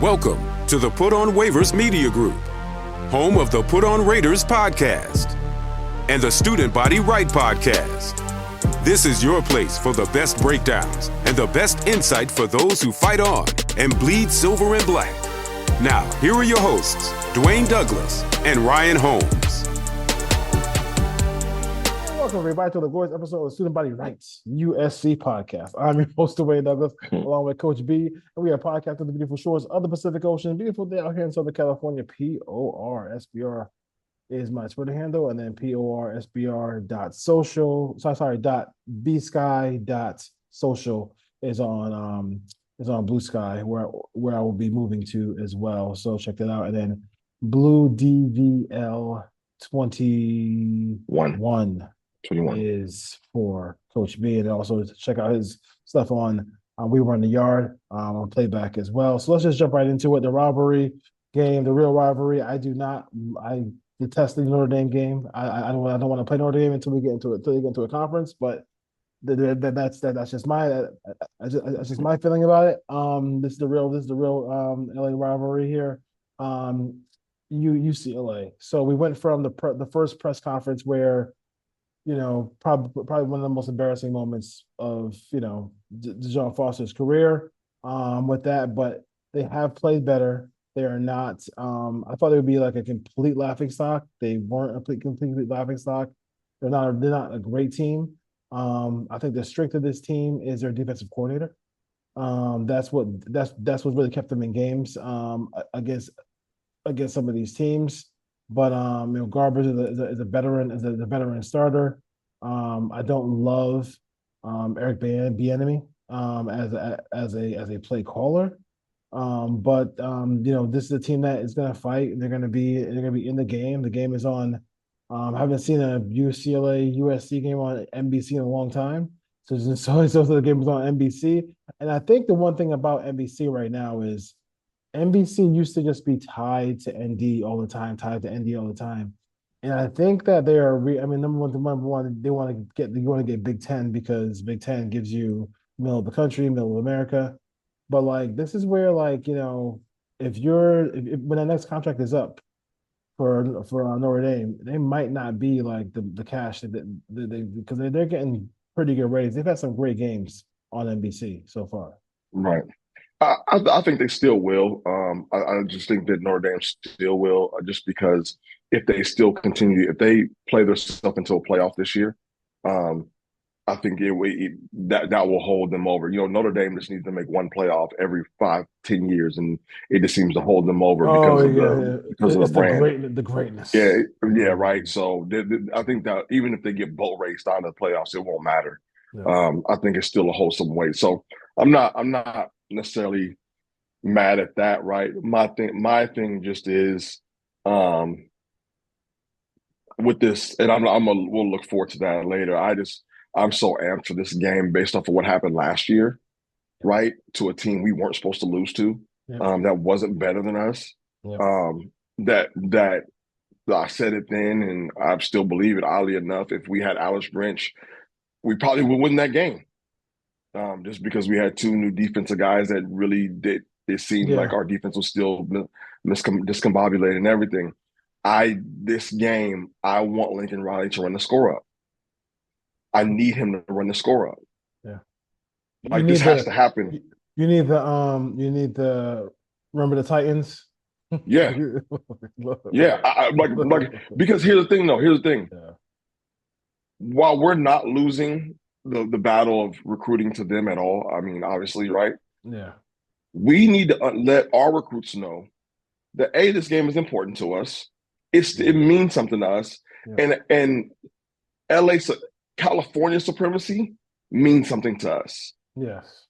Welcome to the Put On Waivers Media Group, home of the Put On Raiders podcast and the Student Body Right podcast. This is your place for the best breakdowns and the best insight for those who fight on and bleed silver and black. Now, here are your hosts, Dwayne Douglas and Ryan Holmes. Welcome, everybody, to the glorious episode of Student Body Rights USC podcast. I'm your host, Dwayne Douglas, along with Coach B, and we are podcasting the beautiful shores of the Pacific Ocean. Beautiful day out here in Southern California. PORSBR is my Twitter handle, and then PORSBR.social. .bsky.social is on Blue Sky, where I will be moving to as well. So check that out. And then Blue DVL 21 is for Coach B, and also check out his stuff on We Run the Yard on playback as well. So let's just jump right into it. The rivalry game, the real rivalry. I detest the Notre Dame game. I don't want to play Notre Dame until we get into a conference. But that's just my feeling about it. This is the real LA rivalry here. UCLA. So we went from the first press conference where, probably one of the most embarrassing moments of, John Foster's career with that, but they have played better. They are not, I thought they would be like a complete laughingstock. They weren't a complete laughingstock. They're not a great team. I think the strength of this team is their defensive coordinator. That's what really kept them in games against some of these teams. But Garbers is a veteran starter. I don't love Eric Bieniemy as a play caller. But this is a team that is going to fight, and they're going to be in the game. The game is on. I haven't seen a UCLA USC game on NBC in a long time. So the game was on NBC. And I think the one thing about NBC right now is NBC used to just be tied to ND all the time. And I think that they are. Number one, they want to get Big Ten, because Big Ten gives you middle of the country, middle of America. But this is where when the next contract is up for Notre Dame, they might not be the cash that they, because they're getting pretty good ratings. They've had some great games on NBC so far. Right. I think they still will. I just think that Notre Dame still will, just because if they still continue, if they play themselves into a playoff this year, I think that will hold them over. Notre Dame just needs to make one playoff every 5-10 years, and it just seems to hold them over because of the brand, the greatness. Yeah, right. So I think that even if they get boat raced out of the playoffs, it won't matter. Yeah. I think it's still a wholesome weight. So I'm not necessarily mad at that, right? My thing just is with this, and we'll look forward to that later. I'm so amped for this game based off of what happened last year, right? To a team we weren't supposed to lose to, that wasn't better than us. That I said it then, and I still believe it. Oddly enough, if we had Alex Grinch, we probably would win that game. Just because we had two new defensive guys that really did. It seemed like our defense was still discombobulated and everything. This game, I want Lincoln Riley to run the score up. I need him to run the score up. Yeah, this has to happen. You need the remember the Titans. Yeah, yeah. Because here's the thing, though. Yeah. While we're not losing the battle of recruiting to them at all, obviously, right? Yeah. We need to let our recruits know that this game is important to us. It means something to us, and California supremacy means something to us. Yes.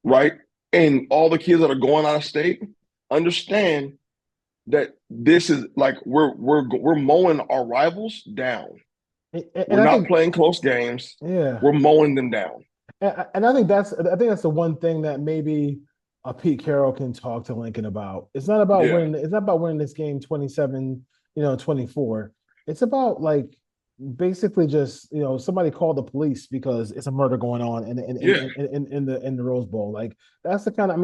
Right? And all the kids that are going out of state understand that this is we're mowing our rivals down. We're not playing close games. Yeah. We're mowing them down. And I think that's the one thing that maybe Pete Carroll can talk to Lincoln about. It's not about winning. It's not about winning this game 27-24. It's about basically just somebody call the police because it's a murder going on in the Rose Bowl. That's the kind of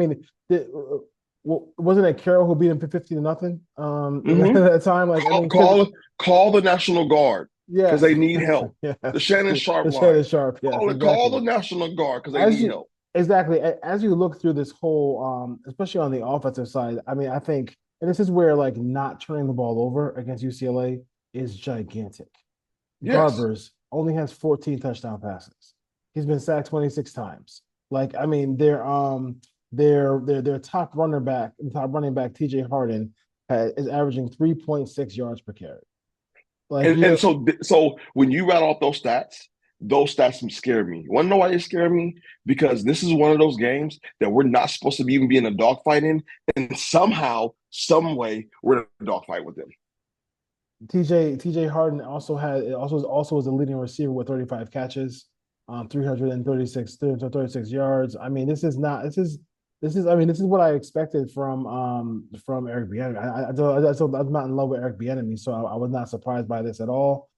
Well, wasn't it Carroll who beat him 50-0? At Mm-hmm. that time, like I Call, mean, because call, call the National Guard because yes, they need help. yes, The Shannon Sharp the line. Shannon Sharp, yes, Call exactly. the National Guard because they As need you help. exactly as you look through this whole, especially on the offensive side, I mean, I think, and this is where like not turning the ball over against UCLA is gigantic. Yes. Garbers only has 14 touchdown passes. He's been sacked 26 times. Like, I mean, their top running back, TJ Harden, is averaging 3.6 yards per carry. Like And you're so when you rattle off those stats scare me. You want to know why they scare me? Because this is one of those games that we're not supposed to even be in a dogfight in, and somehow, some way, we're in a dogfight with them. TJ Harden also was a leading receiver with 35 catches, 336 yards. I mean, this is what I expected from Eric Bieniemy. I'm not in love with Eric Bieniemy, so I was not surprised by this at all.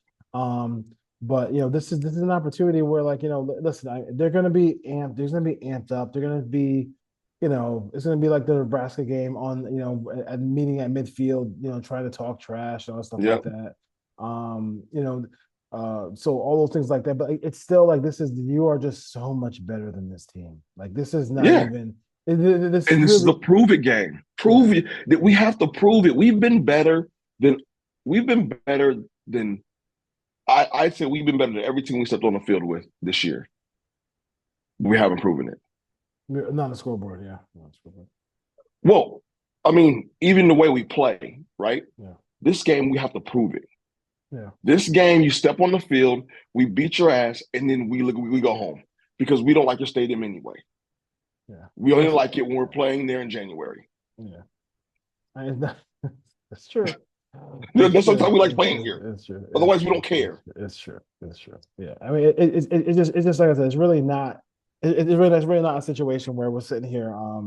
But this is an opportunity where, like, listen, they're going to be amped. There's going to be amped up. They're going to be, it's going to be like the Nebraska game on, at meeting at midfield, trying to talk trash and all stuff like Yep. that. So all those things like that. But it's still like you are just so much better than this team. Like this is not Yeah. even. This And this is really, the prove it game. yeah, Prove it that we have to prove it. Than we've been better than I'd say we've been better than every team we stepped on the field with this year. We haven't proven it. not on the scoreboard. Yeah, not on the scoreboard. Well, I mean, even the way we play, right? Yeah, This game we have to prove it. yeah, This game, you step on the field, we beat your ass, and then we go home because we don't like your stadium anyway. yeah. We only like it when we're playing there in January. Yeah, that's true. That's sometimes we like It's playing true. here. It's true. Otherwise, we don't care. It's true. It's true. Yeah. I mean, it's just like I said. It's really not. It's really not a situation where we're sitting here. I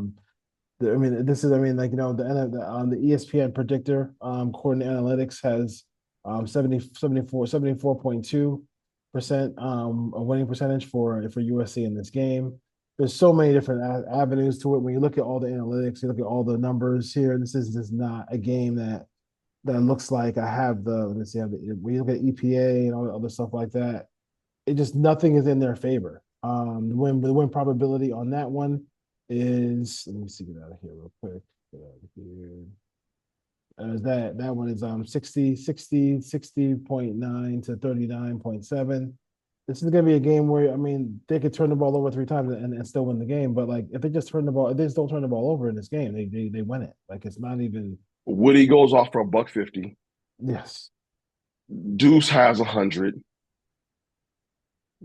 mean, this is. I mean, like the ESPN predictor, according to analytics, has 74.2% a winning percentage for USC in this game. There's so many different avenues to it. When you look at all the analytics, you look at all the numbers here. This is just not a game that looks like I have the. Let's see, when you look at EPA and all the other stuff like that, it just nothing is in their favor. The win probability on that one is, let me see, get out of here real quick. Get out of here. That one is 60.9 to 39.7. This is going to be a game where, I mean, they could turn the ball over 3 times and still win the game. But like, if they just don't turn the ball over in this game, they win it. Like, it's not even. Woody goes off for $150. Yes. Deuce has 100.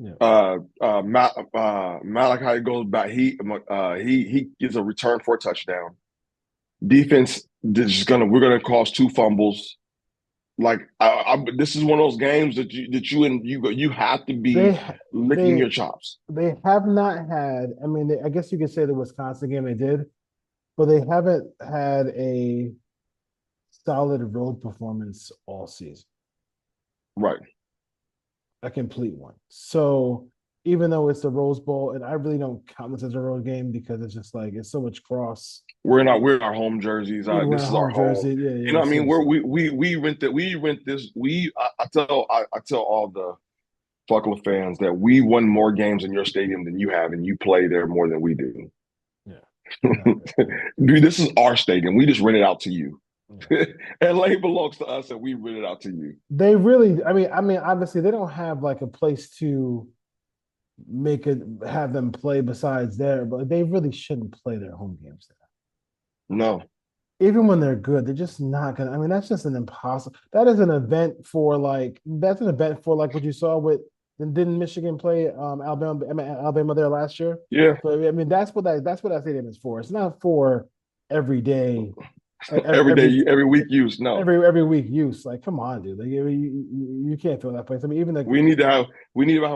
Yeah. Malachi goes back. He gives a return for a touchdown. Defense we're gonna cause 2 fumbles. Like this is one of those games that you have to be They licking they your chops. they have not had. I mean, I guess you could say the Wisconsin game they did, but they haven't had a solid road performance all season. Right. A complete one. So even though it's the Rose Bowl, and I really don't count this as a road game because it's just like it's so much cross. We're in our home jerseys. This is our home. jersey. Yeah, You know what I mean? so, We rent this. I tell all the Buckle fans that we won more games in your stadium than you have, and you play there more than we do. Yeah. Dude, this is our stadium. We just rent it out to you. Yeah. LA belongs to us, and we rent it out to you. They really, I mean, obviously they don't have like a place to have them play besides there, but they really shouldn't play their home games there. No. Even when they're good, they're just not gonna. I mean, that's just an impossible. That's an event for like what you saw with. Didn't Michigan play Alabama there last year? Yeah. So I mean, that's what that stadium is for. It's not for every day. Every week use. No. Every week use. Like, come on, dude. Like, you can't fill that place. I mean, even we need to have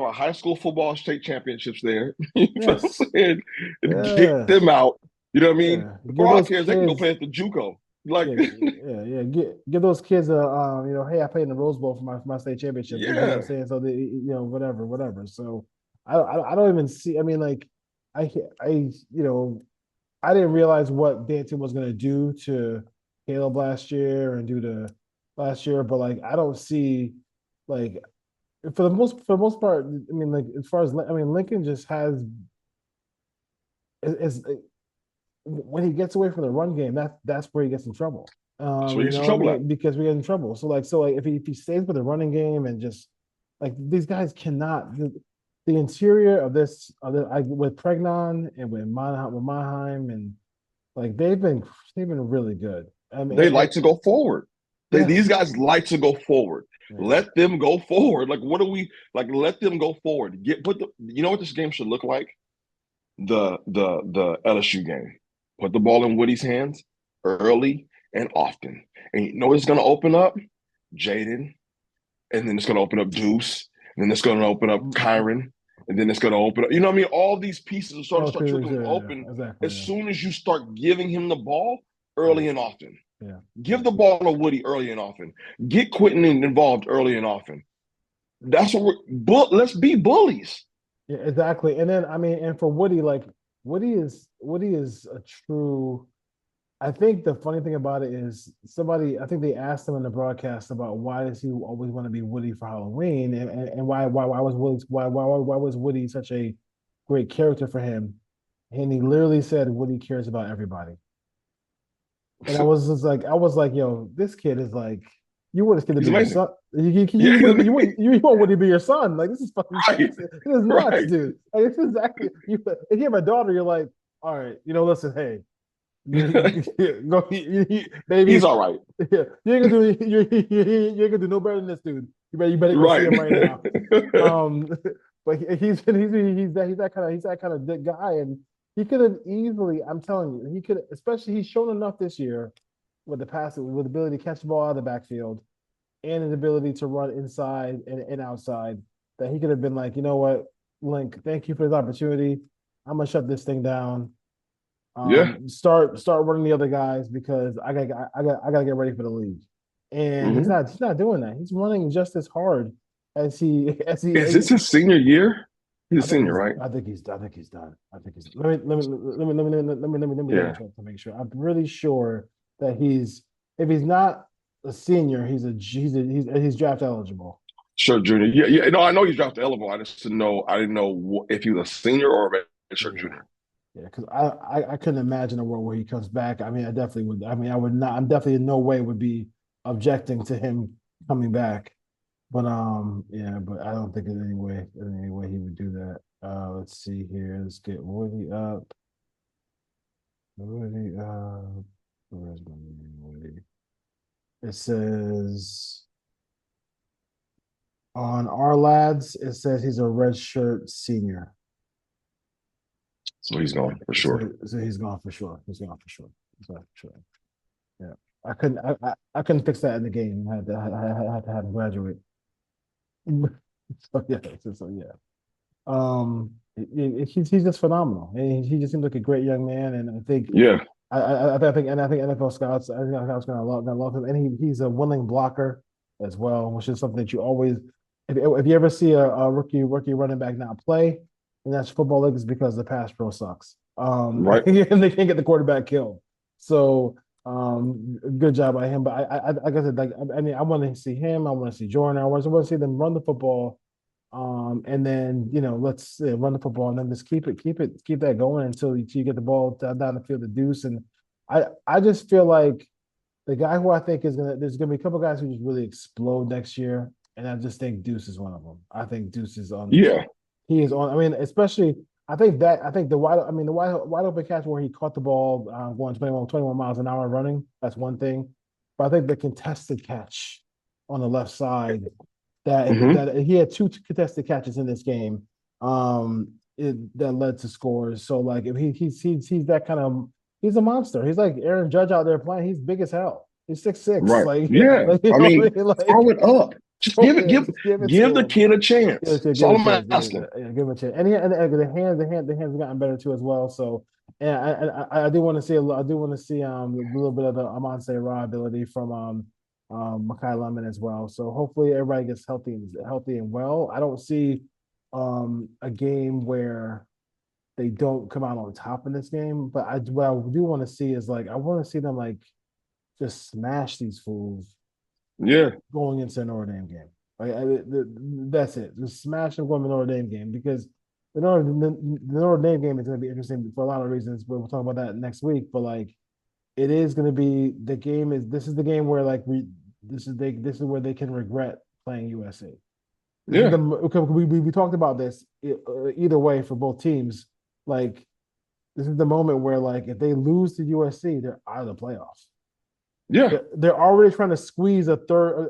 a high school football state championships there. You know what I'm saying? Get them out. You know what I mean? Yeah. For our kids, they can go play at the JUCO. Like, yeah. Give those kids hey, I played in the Rose Bowl for my state championship. Yeah. You know what I'm saying? So they, whatever. So I don't even see. I mean, like, I I didn't realize what Danton was going to do to Caleb last year and do to last year, but like I don't see like for the most part. I mean, like as far as I mean, Lincoln just has is when he gets away from the run game, that's where he gets in trouble. That's where he You gets in know, what I trouble at. mean, because we get in trouble. So like if he stays with the running game and just like these guys cannot the interior of this with Pregnon and with Monheim and like they've been really good. I mean, They like to go forward. These yes, guys like to go forward. yeah. Let them go forward. Like, what do we like? Let them go forward. You know what this game should look like? The LSU game. Put the ball in Woody's hands early and often. And you know what's going to open up? Jaden. And then it's going to open up Deuce. And then it's going to open up Kyron. And then it's going to open up. You know what I mean? All these pieces will start Okay, trickling open yeah, exactly. as Yeah, soon as you start giving him the ball yeah, early and often. yeah. Give the ball to Woody early and often. Get Quentin involved early and often. That's what let's be bullies. Yeah, exactly. And then I mean, and for Woody, like Woody is a true. I think the funny thing about it is I think they asked him in the broadcast about why does he always want to be Woody for Halloween and why was Woody such a great character for him? And he literally said Woody cares about everybody. And I was like, yo, this kid is like, you want this kid to He's be your amazing. son. Yeah, You want Woody to be your son. Like, this is fucking right, crazy. This is nuts, right, dude. Like, it's exactly, if you have a daughter, you're like, all right, listen, hey, go, He's baby, all right. you ain't gonna do, you ain't gonna do no better than this dude. You better go see Right. him right now. Um, but he's that kind of good guy, and he could have easily. I'm telling you, he could, especially he's shown enough this year with with the ability to catch the ball out of the backfield and his ability to run inside and outside that he could have been like, you know what, Link, thank you for this opportunity. I'm gonna shut this thing down. Yeah. Start running the other guys because I gotta get ready for the league. And Hmm. he's not doing that. He's running just as hard as he as he. Is this his senior year? He's a I think senior, he's. right? I think he's done. I think he's. Let me double Yeah. check to make sure. I'm really sure that he's. If he's not a senior, he's draft eligible. Sure, junior. Yeah, yeah. No, I know he's drafted eligible. I didn't know if he was a senior or a sure Yeah, junior. yeah. Because I couldn't imagine a world where he comes back. I mean, I definitely would. I mean, I would not. I'm definitely in no way would be objecting to him coming back. But yeah, but I don't think in any way he would do that. Let's see here. Let's get Woody up. Woody up. Where's my name, Woody? It says on our lads, it says he's a redshirt senior. So he's gone for sure. So he's gone for sure. He's gone for sure. He's gone for sure. Yeah. I couldn't fix that in the game. I had to have him graduate. So yeah, yeah. He's just phenomenal. And he just seems like a great young man, and I think Yeah. I think NFL scouts, I think scouts gonna love him, and he's a willing blocker as well, which is something that you always, if you ever see a rookie running back not play in that football league, is because the pass pro sucks. Right. And they can't get the quarterback killed. So good job by him. But like I said, like I mean, I want to see him. I want to see Jordan. I want to see them run the football. And then let's run the football, and then just keep that going until you get the ball down the field to Deuce. And I just feel like the guy who I think there's gonna be a couple guys who just really explode next year, and I just think Deuce is one of them. I think Deuce is on. Yeah. He is on. I mean, especially I think the wide open catch where he caught the ball going 21 miles an hour running. That's one thing, but I think the contested catch on the left side Hmm. that he had two contested catches in this game that led to scores. So like if he's that kind of he's a monster. He's like Aaron Judge out there playing. He's big as hell. He's 6'6". Right. Like Yeah. like you I know what mean, I mean? Like throw it up. Just give it, give, just give it give to the him. kid a Yeah, chance. give That's it all a I'm chance. asking. Give him a chance. And the hands have gotten better too as well. So and I do want to see a little bit of the Amon-Ra Raw ability from Makai Lemon as well. So hopefully everybody gets healthy and well. I don't see a game where they don't come out on top in this game. But what I do want to see is like I want to see them like just smash these fools Yeah. going into a Notre Dame game. Like that's it. Just smash them going to the Notre Dame game because the Notre Dame game is going to be interesting for a lot of reasons. But we'll talk about that next week. But like, it is going to be the game is this is the game where like this is where they can regret playing USC. Yeah. We talked about this either way for both teams. Like this is the moment where like if they lose to USC, they're out of the playoffs. Yeah. They're already trying to squeeze a three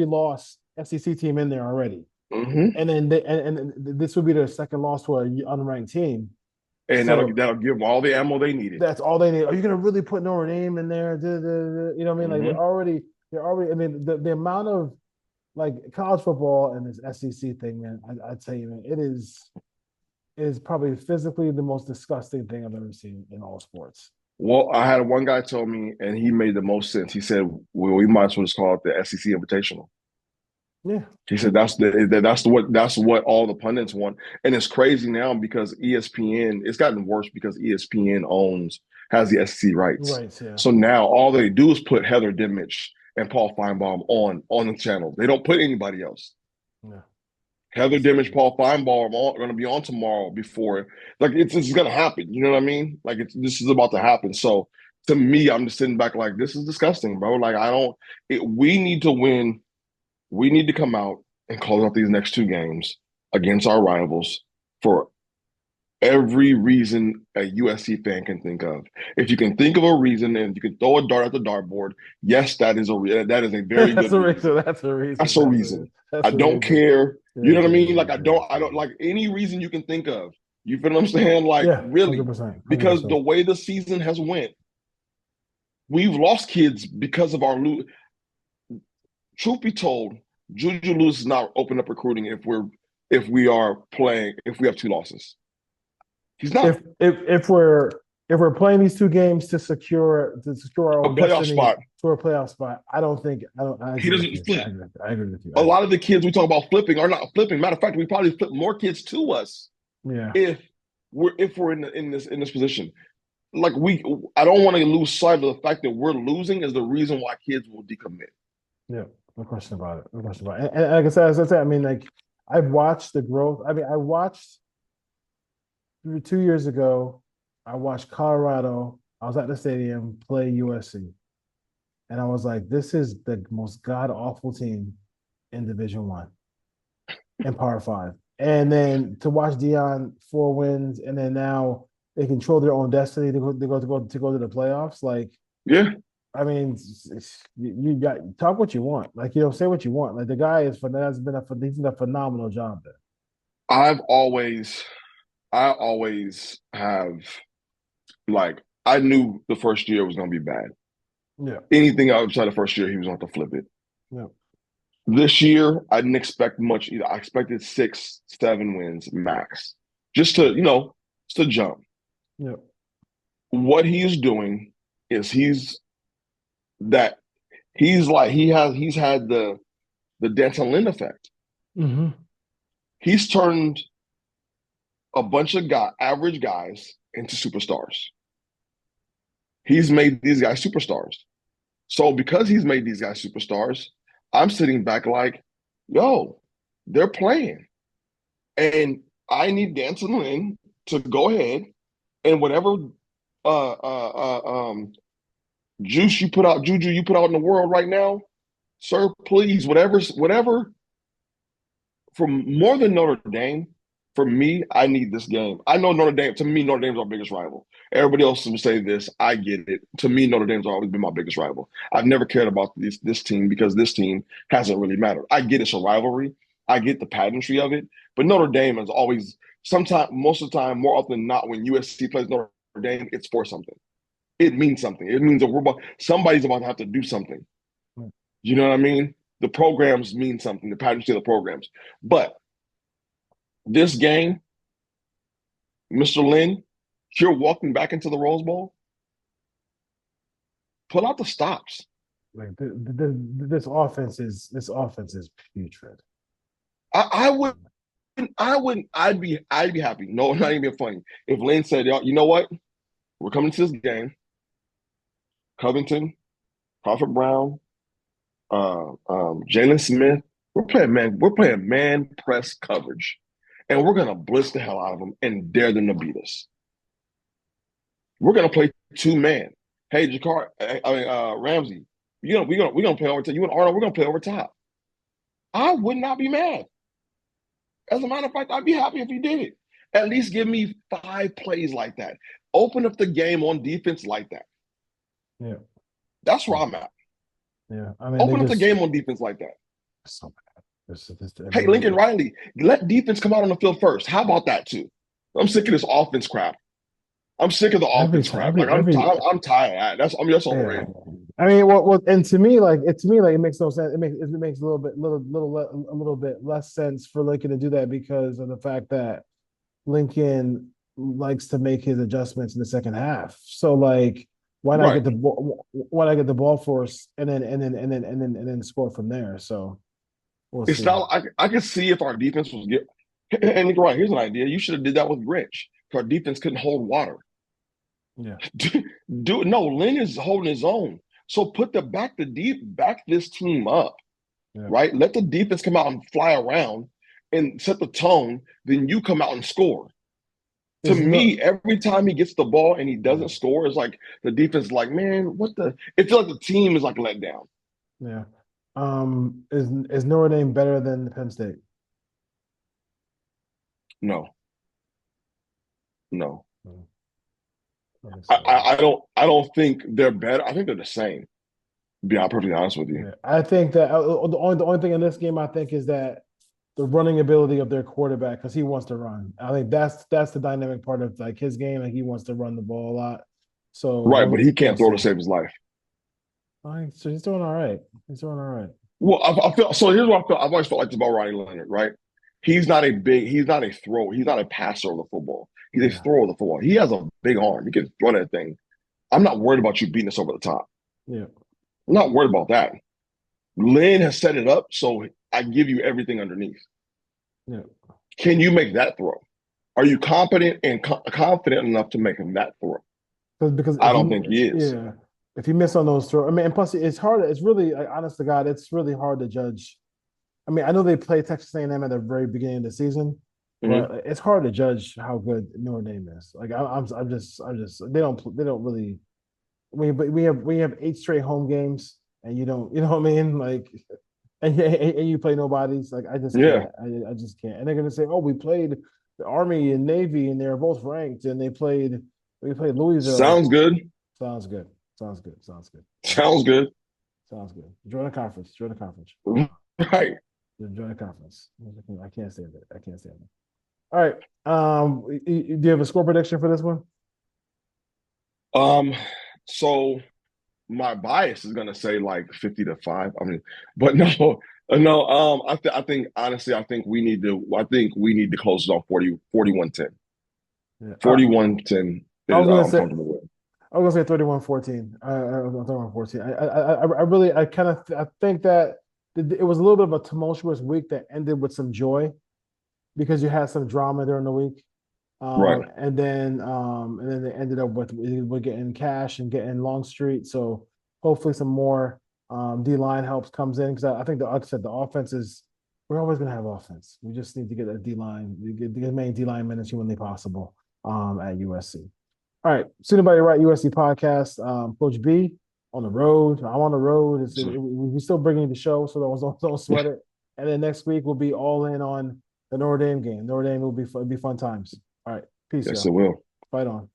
loss SEC team in there already, and then and this would be their second loss to an unranked team. And So that'll give them all the ammo they needed. that's all they need. Are you going to really put Notre Dame in there? You know what I mean? Like they're already. I mean the amount of like college football and this SEC thing, man. I tell you, man, it is probably physically the most disgusting thing I've ever seen in all sports. Well, I had one guy tell me, and he made the most sense. He said, "Well, we might as well just call it the SEC Invitational." Yeah. He said that's what all the pundits want, and it's crazy now because ESPN. It's gotten worse because ESPN has the SEC rights. Right. Yeah. So now all they do is put Heather Dimich and Paul Feinbaum on the channel. They don't put anybody else. Yeah. Heather Dimich, Paul Feinbaum are going to be on tomorrow before, like it's going to happen. You know what I mean? Like this is about to happen. So to me, I'm just sitting back like this is disgusting, bro. Like we need to win. We need to come out and close out these next two games against our rivals for every reason a USC fan can think of. If you can think of a reason and you can throw a dart at the dartboard, yes, that is a very that's good reason. That's a reason. That's a reason. I don't care. You know what I mean? Like I don't like any reason you can think of. You feel what I'm saying? Like really, 100%. because the way the season has went, we've lost kids because of our truth be told, Juju Lewis is not open up recruiting if we have two losses. He's not. If we're playing these two games to secure our own playoff destiny spot for a playoff spot, I he doesn't flip. I agree with you. A lot of the kids we talk about flipping are not flipping. Matter of fact, we probably flip more kids to us. Yeah. If we're in this position. Like I don't want to lose sight of the fact that we're losing is the reason why kids will decommit. Yeah, no question about it. No question about it. And like I said, as I said, I mean, like I've watched the growth. I mean, I watched 2 years ago. I watched Colorado. I was at the stadium play USC, and I was like, "This is the most god awful team in Division One and Power Five." And then to watch Deion 4 wins, and then now they control their own destiny to go to the playoffs. Like, yeah, I mean, you got talk what you want, like say what you want. Like the guy he's done a phenomenal job there. I always have like I knew the first year was going to be bad. Yeah. Anything outside the first year, he was going to flip it. Yeah. This year, I didn't expect much either. I expected 6-7 wins max, just to jump. Yeah. What he is doing is he's had the Danton Lynn effect. Mm-hmm. He's turned a bunch of average guys into superstars. He's made these guys superstars. So because he's made these guys superstars, I'm sitting back like, yo, they're playing. And I need Danton Lynn to go ahead and whatever juju you put out in the world right now, sir, please, whatever from more than Notre Dame, for me, I need this game. I know Notre Dame's our biggest rival. Everybody else will say this. I get it. To me, Notre Dame's always been my biggest rival. I've never cared about this team because this team hasn't really mattered. I get it's a rivalry. I get the pageantry of it. But Notre Dame is always, most of the time, more often than not, when USC plays Notre Dame, it's for something. It means something. It means that somebody's about to have to do something. You know what I mean? The programs mean something, the pageantry of the programs. But this game, Mr. Lynn, you're walking back into the Rose Bowl. Pull out the stops. Like this offense is putrid. I would I'd be happy. No, not even funny. If Lynn said, "Yo, you know what? We're coming to this game. Covington, Prophet Brown, Jalen Smith. We're playing man press coverage, and we're gonna blitz the hell out of them and dare them to beat us. We're gonna play 2 man. Hey, Ramsey, we're gonna play over top. You and Arnold, we're gonna play over top. I would not be mad. As a matter of fact, I'd be happy if you did it. At least give me 5 plays like that. Open up the game on defense like that. Yeah. That's where I'm at. Yeah. I mean, open up the game on defense like that. So bad. Hey, Lincoln Riley, let defense come out on the field first. How about that too? I'm sick of this offense crap. I'm sick of the offense crap. I'm tired. That's overrated. I mean, well, and to me, it makes no sense. It makes a little bit less sense for Lincoln to do that because of the fact that Lincoln likes to make his adjustments in the second half. So like, why not get the ball? Why not get the ball for us and then score from there? So it's not. I can see if our defense was good. And right, here's an idea. You should have did that with Grinch. Our defense couldn't hold water. Yeah. No, Lynn is holding his own. So put back this team up, right? Let the defense come out and fly around and set the tone. Then you come out and score. To me, every time he gets the ball and he doesn't score, it's like the defense is like, man, what the? It feels like the team is like let down. Yeah. Is Notre Dame better than Penn State? No. I don't think they're better. I think they're the same. To be perfectly honest with you. Yeah. I think that the only thing in this game I think is that the running ability of their quarterback because he wants to run. I think that's the dynamic part of like his game. Like he wants to run the ball a lot. So right, but he can't throw to save his life. So he's doing all right. Well, I feel so. Here's what I feel. I've always felt like this about Ronnie Leonard, right? He's not a thrower. He's not a passer of the football. He's a thrower of the football. He has a big arm. He can throw that thing. I'm not worried about you beating us over the top. Yeah. I'm not worried about that. Lynn has set it up, so I give you everything underneath. Yeah. Can you make that throw? Are you competent and confident enough to make that throw? Because I don't think he is. Yeah. If you miss on those throws, I mean, and plus it's hard. It's really, honest to God, it's really hard to judge. I mean, I know they played Texas A&M at the very beginning of the season, but it's hard to judge how good Notre Dame is. Like I'm just they don't really. We have 8 straight home games, and you know what I mean, like, and you play nobodies. Like I just can't. I just can't. And they're gonna say, oh, we played the Army and Navy, and they're both ranked, and we played Louisville. Sounds good. Join the conference. Right. Join the conference. I can't say that. All right. Do you have a score prediction for this one? So my bias is gonna say like 50-5. I mean, but no. I think honestly, I think we need to close it on 41-10. Yeah. 41-10 is I'm comfortable with. I was gonna say 31-14. 31-14. I think that it was a little bit of a tumultuous week that ended with some joy because you had some drama during the week. Right. And then they ended up with getting Cash and getting Longstreet. So hopefully some more D-line helps comes in because I think like I said, the offense is we're always gonna have offense. We just need to get a D-line, get as many D-line minutes humanly possible at USC. All right, Student Body Right USC podcast. Coach B on the road. I'm on the road. We're still bringing the show, so don't sweat it. And then next week we'll be all in on the Notre Dame game. Notre Dame will be fun times. All right, peace. Yes, y'all. it will. Fight on.